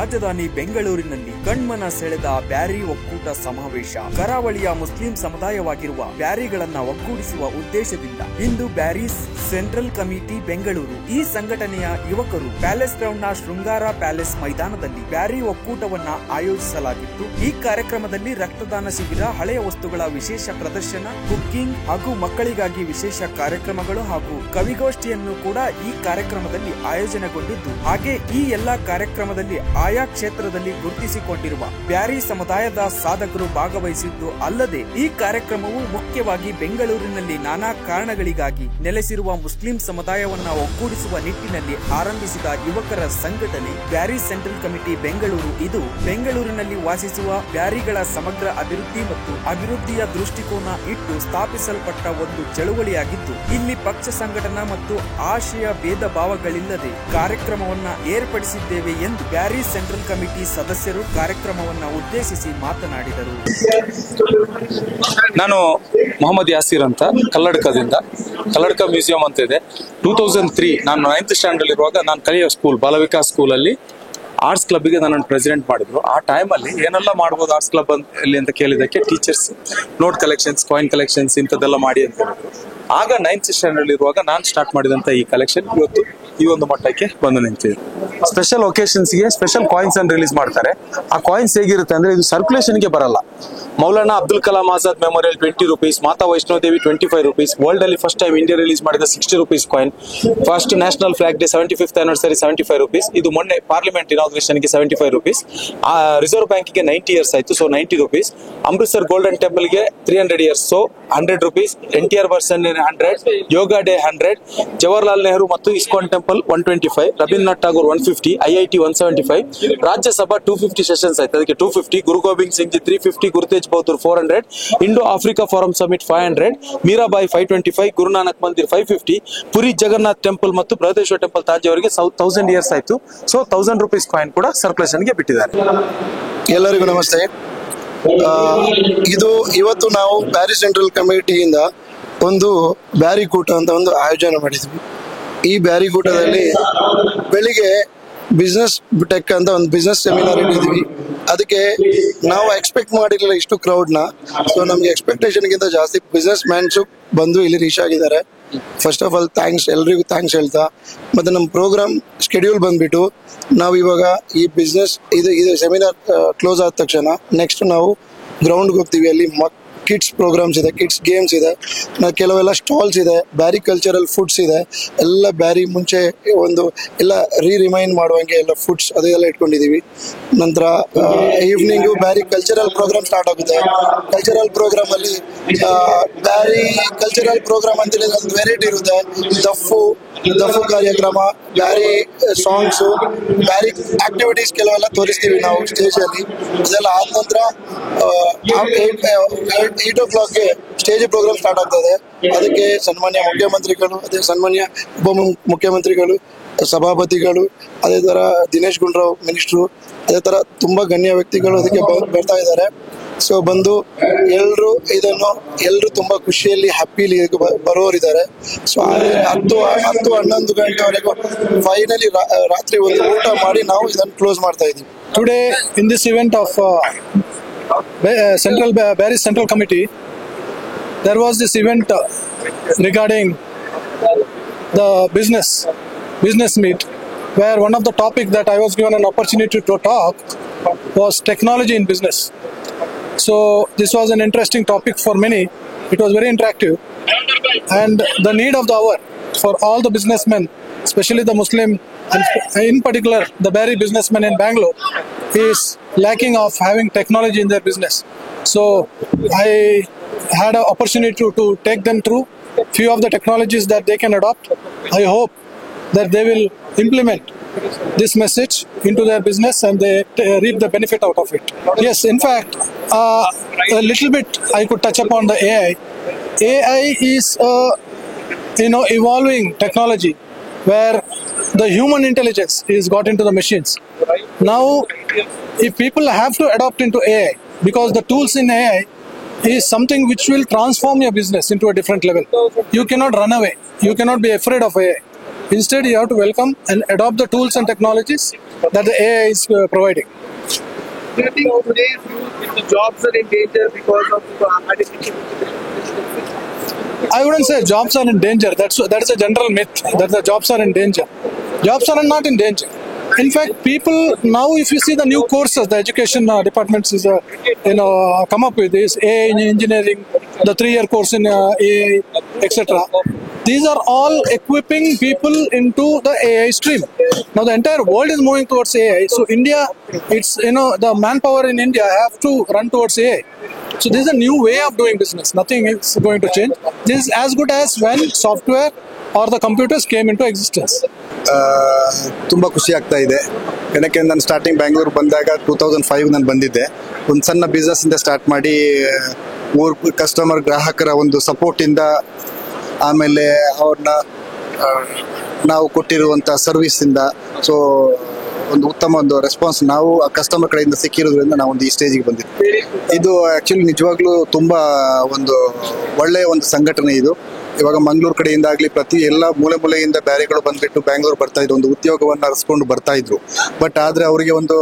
ರಾಜಧಾನಿ ಬೆಂಗಳೂರಿನಲ್ಲಿ ಕಣ್ಮನ ಸೆಳೆದ ಬ್ಯಾರಿ ಒಕ್ಕೂಟ ಸಮಾವೇಶ. ಕರಾವಳಿಯ ಮುಸ್ಲಿಂ ಸಮುದಾಯವಾಗಿರುವ ಬ್ಯಾರಿಗಳನ್ನ ಒಗ್ಗೂಡಿಸುವ ಉದ್ದೇಶದಿಂದ ಇಂದು ಬ್ಯಾರೀಸ್ ಸೆಂಟ್ರಲ್ ಕಮಿಟಿ ಬೆಂಗಳೂರು ಈ ಸಂಘಟನೆಯ ಯುವಕರು ಪ್ಯಾಲೇಸ್ ಗ್ರೌಂಡ್ ನ ಶೃಂಗಾರ ಪ್ಯಾಲೇಸ್ ಮೈದಾನದಲ್ಲಿ ಬ್ಯಾರಿ ಒಕ್ಕೂಟವನ್ನ ಆಯೋಜಿಸಲಾಗಿತ್ತು. ಈ ಕಾರ್ಯಕ್ರಮದಲ್ಲಿ ರಕ್ತದಾನ ಶಿಬಿರ, ಹಳೆಯ ವಸ್ತುಗಳ ವಿಶೇಷ ಪ್ರದರ್ಶನ, ಕುಕ್ಕಿಂಗ್ ಹಾಗೂ ಮಕ್ಕಳಿಗಾಗಿ ವಿಶೇಷ ಕಾರ್ಯಕ್ರಮಗಳು ಹಾಗೂ ಕವಿಗೋಷ್ಠಿಯನ್ನು ಕೂಡ ಈ ಕಾರ್ಯಕ್ರಮದಲ್ಲಿ ಆಯೋಜನೆಗೊಂಡಿದ್ದು, ಹಾಗೆ ಈ ಎಲ್ಲಾ ಕಾರ್ಯಕ್ರಮದಲ್ಲಿ ಆಯಾ ಕ್ಷೇತ್ರದಲ್ಲಿ ಗುರುತಿಸಿಕೊಂಡಿರುವ ಬ್ಯಾರಿ ಸಮುದಾಯದ ಸಾಧಕರು ಭಾಗವಹಿಸಿದ್ದು ಅಲ್ಲದೆ ಈ ಕಾರ್ಯಕ್ರಮವು ಮುಖ್ಯವಾಗಿ ಬೆಂಗಳೂರಿನಲ್ಲಿ ನಾನಾ ಕಾರಣಗಳಿಗಾಗಿ ನೆಲೆಸಿರುವ ಮುಸ್ಲಿಂ ಸಮುದಾಯವನ್ನ ಒಗ್ಗೂಡಿಸುವ ನಿಟ್ಟಿನಲ್ಲಿ ಆರಂಭಿಸಿದ ಯುವಕರ ಸಂಘಟನೆ ಬ್ಯಾರಿ ಸೆಂಟ್ರಲ್ ಕಮಿಟಿ ಬೆಂಗಳೂರು. ಇದು ಬೆಂಗಳೂರಿನಲ್ಲಿ ವಾಸಿಸುವ ಬ್ಯಾರಿಗಳ ಸಮಗ್ರ ಅಭಿವೃದ್ಧಿ ಮತ್ತು ಅಭಿವೃದ್ಧಿಯ ದೃಷ್ಟಿಕೋನ ಇಟ್ಟು ಸ್ಥಾಪಿಸಲ್ಪಟ್ಟ ಒಂದು ಚಳುವಳಿಯಾಗಿದ್ದು, ಇಲ್ಲಿ ಪಕ್ಷ ಸಂಘಟನಾ ಮತ್ತು ಆಶಯ ಭೇದ ಭಾವಗಳಿಲ್ಲದೆ ಕಾರ್ಯಕ್ರಮವನ್ನ ಏರ್ಪಡಿಸಿದ್ದೇವೆ ಎಂದು ಬ್ಯಾರಿ ಸೆಂಟ್ರಲ್ ಕಮಿಟಿ ಸದಸ್ಯರು ಕಾರ್ಯಕ್ರಮವನ್ನ ಉದ್ದೇಶಿಸಿ ಮಾತನಾಡಿದರು. ನಾನು ಮೊಹಮ್ಮದ್ ಯಾಸೀರ್ ಅಂತ ಕಲ್ಲಡ್ಕದಿಂದ, ಕಲ್ಲಡ್ಕ ಮ್ಯೂಸಿಯಂ ಅಂತ ಇದೆ. 2003 ನಾನು 9th ಸ್ಟ್ಯಾಂಡರ್ಡ್ ಇರುವಾಗ ನಾನು ಕಲಿಯೋ ಸ್ಕೂಲ್ ಬಾಲವಿಕಾಸ್ ಸ್ಕೂಲಲ್ಲಿ ಆರ್ಟ್ಸ್ ಕ್ಲಬ್ಗೆ ನನ್ನನ್ನು ಪ್ರೆಸಿಡೆಂಟ್ ಮಾಡಿದ್ರು. ಆ ಟೈಮಲ್ಲಿ ಏನೆಲ್ಲ ಮಾಡ್ಬೋದು ಆರ್ಟ್ಸ್ ಕ್ಲಬ್ ಅಲ್ಲಿ ಅಂತ ಕೇಳಿದಕ್ಕೆ teachers note collections, coin collections ಇಂಥದ್ದೆಲ್ಲ ಮಾಡಿ ಅಂತ ಹೇಳಿದ್ರು. ಆಗ 9th ಸ್ಟ್ಯಾಂಡರ್ಡ್ ಇರುವಾಗ ನಾನು ಸ್ಟಾರ್ಟ್ ಮಾಡಿದಂತ ಈ ಕಲೆಕ್ಷನ್ ಇವತ್ತು ಈ ಒಂದು ಮಟ್ಟಕ್ಕೆ ಬಂದು ನಿಂತಿದೆ. ಸ್ಪೆಷಲ್ ಒಕೇಶನ್ಸ್ಗೆ ಸ್ಪೆಷಲ್ ಕಾಯಿನ್ಸ್ ಅನ್ನು ರಿಲೀಸ್ ಮಾಡ್ತಾರೆ. ಆ ಕಾಯಿನ್ಸ್ ಹೇಗಿರುತ್ತೆ ಅಂದ್ರೆ ಇದು ಸರ್ಕ್ಯುಲೇಷನ್ಗೆ ಬರಲ್ಲ. ಮೌಲಾನಾ ಅಬ್ದುಲ್ ಕಲಾಂ ಆಜಾದ್ ಮೆಮೋರಿಯಲ್ 20 ರೂಪೀಸ್, ಮಾತಾ ವೈಷ್ಣೋದೇವಿ 25 ರೂಪೀಸ್, ವರ್ಲ್ಡ್ ಅಲ್ಲಿ ಫಸ್ಟ್ ಟೈಮ್ ಇಂಡಿಯಾ ರಿಲೀಸ್ ಮಾಡಿದ 60 rupees coin, first national flag day 75th anniversary 75 rupees, ಇದು ಮೊನ್ನೆ ಪಾರ್ಲಿಮೆಂಟ್ ಇನಾಗ್ರೇಷನ್ ಗೆ 75 ರೂಪೀಸ್, ರಿಸರ್ವ್ ಬ್ಯಾಂಕ್ ಗೆ 90 ಇಯರ್ಸ್ ಆಯ್ತು, so 90 rupees, Amritsar golden temple ಗೆ 300 ಇಯರ್ಸ್, ಸೊ 100 ರೂಪೀಸ್, NTR ಬರ್ಸನ್ 100, yoga day 100, Jawaharlal Nehru ಮತ್ತು ISKCON temple 125, Rabindranath Tagore 150, IIT 175, Rajya Sabha 250 sessions ಆಯ್ತು, ಅದಕ್ಕೆ 250, Guru Gobind Singh ji 350, Guru Tegh Bahadur 400, Indo Africa forum summit 500, Mirabai 525, Guru Nanak Mandir 550, Puri Jagannath temple ಮತ್ತು ಬೃಹದೇಶ್ವರ ಟೆಂಪಲ್ ತಾಜಿಯವರಿಗೆ 1000 ಇಯರ್ಸ್ ಆಯ್ತು, ಸೊ 1000 ರೂಪೀಸ್ ಕಾಯಿನ್ ಕೂಡ ಸರ್ಕ್ಯುಲೇಷನ್ ಗೆ ಬಿಟ್ಟಿದ್ದಾರೆ. ಎಲ್ಲರಿಗೂ ನಮಸ್ತೆ. ಇವತ್ತು ನಾವು ಬ್ಯಾರಿ ಸೆಂಟ್ರಲ್ ಕಮಿಟಿಯಿಂದ ಒಂದು ಬ್ಯಾರಿ ಕೂಟ ಅಂತ ಒಂದು ಆಯೋಜನೆ ಮಾಡಿದ್ವಿ. ಈ ಬ್ಯಾರಿ ಕೂಟದಲ್ಲಿ ಬೆಳಿಗ್ಗೆ ಬಿಸ್ನೆಸ್ ಟೆಕ್ ಅಂತ ಒಂದು ಬಿಸ್ನೆಸ್ ಸೆಮಿನಾರ್ ಇಟ್ಟಿದ್ವಿ. ಅದಕ್ಕೆ ನಾವು ಎಕ್ಸ್ಪೆಕ್ಟ್ ಮಾಡಿರಲಿಲ್ಲ ಇಷ್ಟು ಕ್ರೌಡ್ನ. ಸೊ ನಮ್ಗೆ ಎಕ್ಸ್ಪೆಕ್ಟೇಷನ್ಗಿಂತ ಜಾಸ್ತಿ ಬಿಸ್ನೆಸ್ ಮ್ಯಾನ್ಸು ಬಂದು ಇಲ್ಲಿ ರೀಚ್ ಆಗಿದ್ದಾರೆ. ಫಸ್ಟ್ ಆಫ್ ಆಲ್ ಎಲ್ರಿಗೂ ಥ್ಯಾಂಕ್ಸ್ ಹೇಳ್ತಾ, ಮತ್ತೆ ನಮ್ಮ ಪ್ರೋಗ್ರಾಮ್ ಶೆಡ್ಯೂಲ್ ಬಂದ್ಬಿಟ್ಟು ನಾವು ಇವಾಗ ಈ ಬಿಸ್ನೆಸ್ ಇದು ಸೆಮಿನಾರ್ ಕ್ಲೋಸ್ ಆದ ತಕ್ಷಣ ನೆಕ್ಸ್ಟ್ ನಾವು ಗ್ರೌಂಡ್ಗೆ ಹೋಗ್ತೀವಿ. ಅಲ್ಲಿ ಕಿಡ್ಸ್ ಪ್ರೋಗ್ರಾಮ್ಸ್ ಇದೆ, ಕಿಡ್ಸ್ ಗೇಮ್ಸ್ ಇದೆ, ಕೆಲವೆಲ್ಲ ಸ್ಟಾಲ್ಸ್ ಇದೆ, ಬ್ಯಾರಿ ಕಲ್ಚರಲ್ ಫುಡ್ಸ್ ಇದೆ. ಎಲ್ಲ ಬ್ಯಾರಿ ಮುಂಚೆ ಒಂದು ಎಲ್ಲ ರಿಮೈಂಡ್ ಮಾಡುವಂಗೆ ಎಲ್ಲ ಫುಡ್ಸ್ ಅದೆಲ್ಲ ಇಟ್ಕೊಂಡಿದ್ದೀವಿ. ನಂತರ evening Beary cultural program start ಆಗುತ್ತೆ. ಕಲ್ಚರಲ್ ಪ್ರೋಗ್ರಾಮ್ ಅಲ್ಲಿ ಬ್ಯಾರಿ ಕಲ್ಚರಲ್ ಪ್ರೋಗ್ರಾಮ್ ಅಂತ ಹೇಳಿದ್ರೆ ಒಂದು ವೆರೈಟಿ ಇರುತ್ತೆ. ದಫು ಕಾರ್ಯಕ್ರಮ, ಬ್ಯಾರಿ ಸಾಂಗ್ಸು, ಬ್ಯಾರಿ ಆಕ್ಟಿವಿಟೀಸ್ ಕೆಲವೆಲ್ಲ ತೋರಿಸ್ತೀವಿ ನಾವು ಸ್ಟೇಜ್ ಅಲ್ಲಿ. ಇದೆಲ್ಲ ಆದ ನಂತರ 8 o'clockಗೆ ಸ್ಟೇಜ್ ಪ್ರೋಗ್ರಾಮ್ ಸ್ಟಾರ್ಟ್ ಆಗ್ತದೆ. ಅದಕ್ಕೆ ಸನ್ಮಾನ್ಯ ಮುಖ್ಯಮಂತ್ರಿಗಳು, ಅದೇ ಸನ್ಮಾನ್ಯ ಮುಖ್ಯಮಂತ್ರಿಗಳು, ಸಭಾಪತಿಗಳು, ಅದೇ ತರ ದಿನೇಶ್ ಗುಂಡೂರಾವ್ ಮಿನಿಸ್ಟ್ರು, ಅದೇ ತರ ತುಂಬಾ ಗಣ್ಯ ವ್ಯಕ್ತಿಗಳು ಅದಕ್ಕೆ ಬರ್ತಾ ಇದ್ದಾರೆ. ಸೊ ಬಂದು ಎಲ್ಲರೂ ತುಂಬಾ ಖುಷಿಯಲ್ಲಿ ಹ್ಯಾಪಿಲಿ ಬರೋರಿದ್ದಾರೆ. ಸೊ 10-11 ಗಂಟೆವರೆಗೂ ಫೈನಲಿ ರಾತ್ರಿ ಒಂದು ಊಟ ಮಾಡಿ ನಾವು ಇದನ್ನು ಕ್ಲೋಸ್ ಮಾಡ್ತಾ ಇದ್ದೀವಿ. Today in this event of Barry Central Committee, there was this event regarding the business meet, where one of the topic that I was given an opportunity to talk was technology in business. So this was an interesting topic for many. It was very interactive, and the need of the hour for all the businessmen, especially the Muslim, and in particular the Barry businessmen in Bangalore, is lacking of having technology in their business. So I had an opportunity to take them through few of the technologies that they can adopt. I hope that they will implement this message into their business and they reap the benefit out of it. Yes, in fact, a little bit I could touch upon the AI. AI is evolving technology where the human intelligence is got into the machines. Now, if people have to adopt into AI, because the tools in AI is something which will transform your business into a different level. You cannot run away. You cannot be afraid of AI. Instead, you have to welcome and adopt the tools and technologies that the AI is providing. Do you think today's youth, the jobs are in danger because of artificial intelligence? I wouldn't say jobs are in danger. That is a general myth that the jobs are in danger. Jobs are not in danger. In fact, people now, if you see the new courses, the education departments is come up with this AI in engineering, the 3-year course in AI, etc. These are all equipping people into the AI stream. Now the entire world is moving towards AI. So India, it's the manpower in India have to run towards AI. So this is a new way of doing business. Nothing is going to change. This is as good as when software or the computers came into existence. ತುಂಬ ಖುಷಿ ಆಗ್ತಾ ಇದೆ. ಏನಕ್ಕೆ ನಾನು starting Bangalore ಬಂದಾಗ 2005 ನಾನು ಬಂದಿದ್ದೆ. ಒಂದು ಸಣ್ಣ ಬಿಸ್ನೆಸ್ ಇಂದ ಸ್ಟಾರ್ಟ್ ಮಾಡಿ 3 ಕಸ್ಟಮರ್ ಗ್ರಾಹಕರ ಒಂದು ಸಪೋರ್ಟ್ ಇಂದ ಆಮೇಲೆ ಅವ್ರನ್ನ ನಾವು ಕೊಟ್ಟಿರುವಂಥ ಸರ್ವಿಸ್ ಇಂದ ಸೊ ಒಂದು ಉತ್ತಮ ಒಂದು ರೆಸ್ಪಾನ್ಸ್ ನಾವು ಆ ಕಸ್ಟಮರ್ ಕಡೆಯಿಂದ ಸಿಕ್ಕಿರೋದ್ರಿಂದ ನಾವು ಒಂದು ಈ ಸ್ಟೇಜಿಗೆ ಬಂದಿದ್ವಿ. ಇದು ಆಕ್ಚುಲಿ ನಿಜವಾಗ್ಲೂ ತುಂಬಾ ಒಂದು ಒಳ್ಳೆಯ ಒಂದು ಸಂಘಟನೆ ಇದು. ಇವಾಗ ಮಂಗಳೂರು ಕಡೆಯಿಂದ ಆಗಲಿ ಪ್ರತಿ ಎಲ್ಲ ಮೂಲೆಯಿಂದ ಬ್ಯಾರಿಗಳು ಬಂದ್ಬಿಟ್ಟು ಬ್ಯಾಂಗ್ಳೂರ್ ಬರ್ತಾ ಇದ್ರು, ಒಂದು ಉದ್ಯೋಗವನ್ನು ಅರಸ್ಕೊಂಡು ಬರ್ತಾ ಇದ್ರು. ಬಟ್ ಆದ್ರೆ ಅವರಿಗೆ ಒಂದು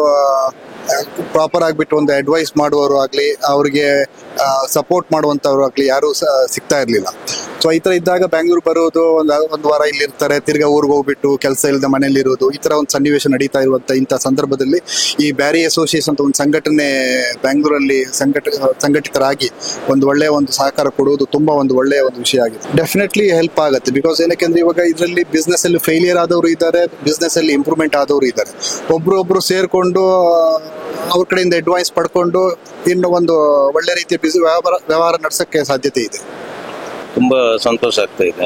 ಪ್ರಾಪರ್ ಆಗಿಬಿಟ್ಟು ಒಂದು ಅಡ್ವೈಸ್ ಮಾಡುವವರು ಆಗಲಿ ಅವ್ರಿಗೆ ಸಪೋರ್ಟ್ ಮಾಡುವಂಥವ್ರು ಆಗಲಿ ಯಾರು ಸಿಗ್ತಾ ಇರಲಿಲ್ಲ. ಸೊ ಈ ಥರ ಇದ್ದಾಗ ಬ್ಯಾಂಗ್ಳೂರ್ ಬರೋದು ಒಂದು ವಾರ ಇಲ್ಲಿ ಇರ್ತಾರೆ, ತಿರ್ಗಾ ಊರಿಗೆ ಹೋಗ್ಬಿಟ್ಟು ಕೆಲಸ ಇಲ್ಲದೆ ಮನೇಲಿ ಇರೋದು, ಈ ಥರ ಒಂದು ಸನ್ನಿವೇಶ ನಡೀತಾ ಇರುವಂಥ ಇಂಥ ಸಂದರ್ಭದಲ್ಲಿ ಈ ಬ್ಯಾರಿ ಅಸೋಸಿಯೇಷನ್ ಅಂತ ಒಂದು ಸಂಘಟನೆ ಬ್ಯಾಂಗ್ಳೂರಲ್ಲಿ ಸಂಘಟಿತರಾಗಿ ಒಂದು ಒಳ್ಳೆಯ ಒಂದು ಸಹಕಾರ ಕೊಡುವುದು ತುಂಬ ಒಂದು ಒಳ್ಳೆಯ ಒಂದು ವಿಷಯ ಆಗಿದೆ. ಡೆಫಿನೆಟ್ಲಿ ಹೆಲ್ಪ್ ಆಗುತ್ತೆ. ಬಿಕಾಸ್ ಏನಕ್ಕೆಂದ್ರೆ ಇವಾಗ ಇದರಲ್ಲಿ ಬಿಸ್ನೆಸ್ ಅಲ್ಲಿ ಫೇಲಿಯರ್ ಆದವರು ಇದ್ದಾರೆ, ಬಿಸ್ನೆಸ್ ಅಲ್ಲಿ ಇಂಪ್ರೂವ್ಮೆಂಟ್ ಆದವರು ಇದ್ದಾರೆ. ಒಬ್ರು ಸೇರ್ಕೊಂಡು ಅವ್ರ ಕಡೆಯಿಂದ ಅಡ್ವೈಸ್ ಪಡ್ಕೊಂಡು ಇನ್ನು ಒಂದು ಒಳ್ಳೆ ರೀತಿಯ ವ್ಯವಹಾರ ನಡೆಸಕ್ಕೆ ಸಾಧ್ಯತೆ ಇದೆ. ತುಂಬಾ ಸಂತೋಷ ಆಗ್ತಾ ಇದೆ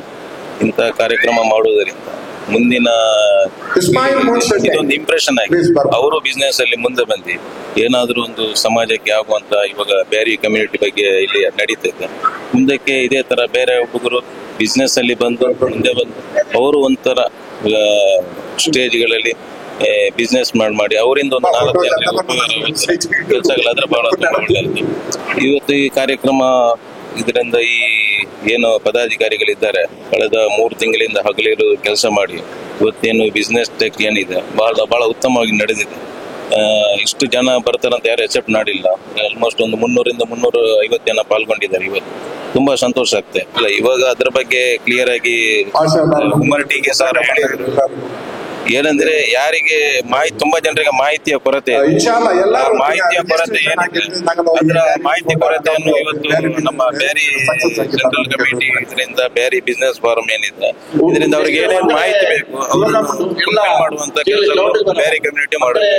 ಇಂಥ ಕಾರ್ಯಕ್ರಮ ಮಾಡುವುದರಿಂದ. ಮುಂದಿನ ಇದೊಂದು ಇಂಪ್ರೆಷನ್ ಆಗಿ ಅವರು ಬಿಸ್ನೆಸ್ ಅಲ್ಲಿ ಮುಂದೆ ಬಂದು ಏನಾದ್ರೂ ಒಂದು ಸಮಾಜಕ್ಕೆ ಆಗುವಂತ ಇವಾಗ ಬ್ಯಾರಿ ಕಮ್ಯುನಿಟಿ ಬಗ್ಗೆ ಇಲ್ಲಿ ನಡೀತೈತೆ. ಮುಂದಕ್ಕೆ ಇದೇ ತರ ಬೇರೆ ಹುಡುಗರು ಬಿಸ್ನೆಸ್ ಅಲ್ಲಿ ಬಂದು ಮುಂದೆ ಬಂದು ಅವರು ಒಂಥರ ಸ್ಟೇಜ್ಗಳಲ್ಲಿ ಬಿಸ್ನೆಸ್ ಮಾಡಿ ಅವರಿಂದ ಒಂದು 4 ಜನರಿಗೆ ಉಪಯೋಗ ಕೆಲಸಗಳಾದ್ರೆ ಬಹಳ ಒಳ್ಳೆಯದು. ಇವತ್ತು ಈ ಕಾರ್ಯಕ್ರಮ ಇದರಿಂದ ಈ ಏನು ಪದಾಧಿಕಾರಿಗಳಿದ್ದಾರೆ ಕಳೆದ 3 ತಿಂಗಳಿಂದ ಹಗಲಿರು ಕೆಲಸ ಮಾಡಿ ಇವತ್ತೇನು ಬಿಸ್ನೆಸ್ ಟೆಕ್ ಏನಿದೆ ಬಹಳ ಉತ್ತಮವಾಗಿ ನಡೆದಿದೆ. ಇಷ್ಟು ಜನ ಬರ್ತಾರಂತ ಯಾರು ಎಕ್ಸೆಪ್ಟ್ ಮಾಡಿಲ್ಲ. ಆಲ್ಮೋಸ್ಟ್ ಒಂದು 300ರಿಂದ 350 ಜನ ಪಾಲ್ಗೊಂಡಿದ್ದಾರೆ. ಇವತ್ತು ತುಂಬಾ ಸಂತೋಷ ಆಗ್ತದೆ. ಅಲ್ಲ ಇವಾಗ ಅದ್ರ ಬಗ್ಗೆ ಕ್ಲಿಯರ್ ಆಗಿ ಹುಮ್ಮರ್ಟಿಗೆ ಸರ್ ಹೇಳಿದ್ರು. ಏನಂದ್ರೆ ಯಾರಿಗೆ ತುಂಬಾ ಜನರಿಗೆ ಮಾಹಿತಿಯ ಕೊರತೆ ಏನಿದೆ ಅದರ ಮಾಹಿತಿ ಕೊರತೆಯನ್ನು ಇವತ್ತು ನಮ್ಮ ಬ್ಯಾರಿ ಸೆಂಟ್ರಲ್ ಕಮಿಟಿ ಇದರಿಂದ ಬ್ಯಾರಿ ಬಿಸ್ನೆಸ್ ಫಾರಂ ಏನಿದೆ ಇದರಿಂದ ಅವ್ರಿಗೆ ಏನೇನು ಮಾಹಿತಿ ಬೇಕು ಅವರು ಮಾಡುವಂತ ಕೆಲಸ ಬ್ಯಾರಿ ಕಮ್ಯುನಿಟಿ ಮಾಡುತ್ತೆ.